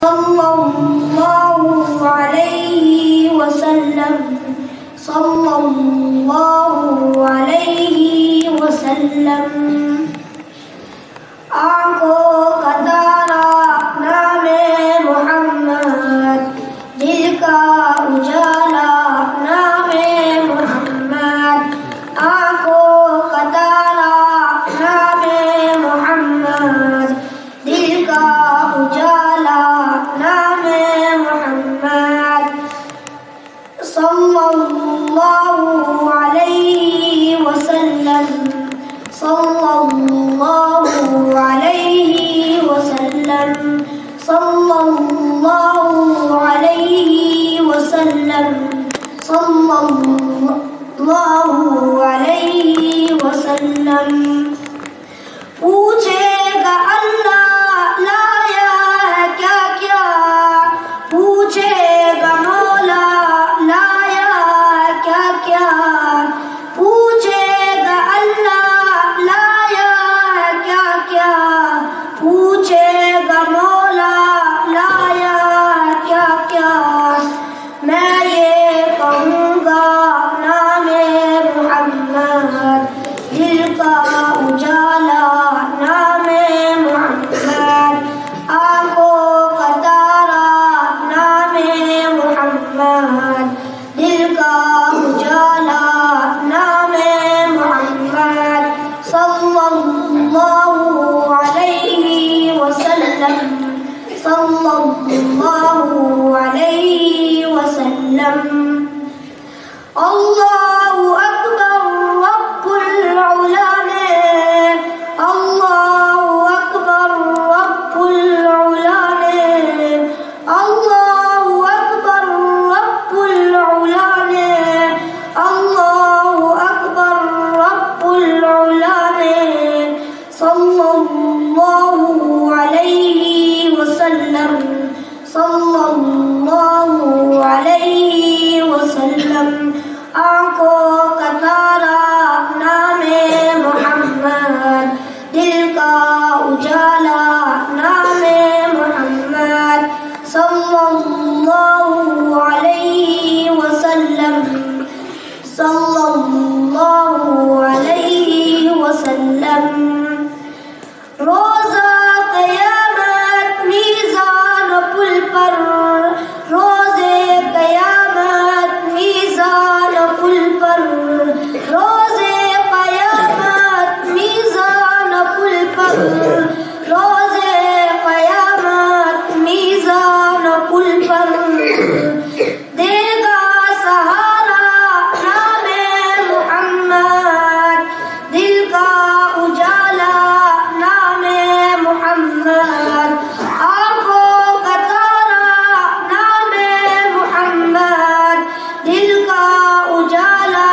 صلى الله عليه وسلم صلى الله عليه وسلم آنکھوں کا تارا نام محمد، دل کا اجالا نام محمد، آنکھوں کا تارا نام محمد، دل کا اجالا نام محمد، صلی اللہ علیہ وسلم صلی اللہ علیہ وسلم صلی اللہ علیہ وسلم صلی اللہ علیہ وسلم۔ پوچھے گا اللہ لایا ہے کیا کیا، پوچھے گا مولا لایا ہے کیا کیا، پوچھے گا اللہ لایا ہے کیا کیا، پوچھے گا مولا لایا ہے کیا کیا، میں یہ کہوں گا نام محمد، دل کا اجالا نام محمد، آنکھوں کا تارا نام محمد، دل کا اجالا نام محمد، صلی اللہ علیہ وسلم صلی اللہ علیہ وسلم۔ اللہ اکبر رب العلا نے، اللہ اکبر رب العلا نے، اللہ اکبر رب العلا نے، اللہ اکبر رب العلا نے، صلی اللہ علیہ وسلم صلی اللہ علیہ وسلم۔ آنکھوں کا تارا نام محمد، دل کا اجالا نام محمد، صلی اللہ علیہ وسلم صلی اللہ علیہ وسلم۔ روزہ قیامت میزان و پل پر، روزے قیامت میزان و پل پر، روزے قیامت میزان و پل پر، روزے قیامت میزان و پل پر، دے گا سہارا نام محمد، دل کا اجالا نام محمد، آنکھوں کا تارا نام محمد، دل کا اجالا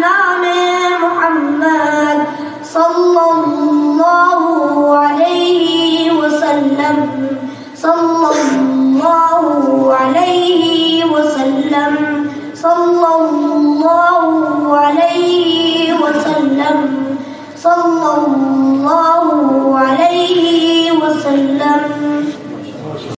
نام محمد، صلی اللہ علیہ وسلم صلی اللہ علیہ وسلم صلی اللہ علیہ وسلم صلی اللہ علیہ وسلم۔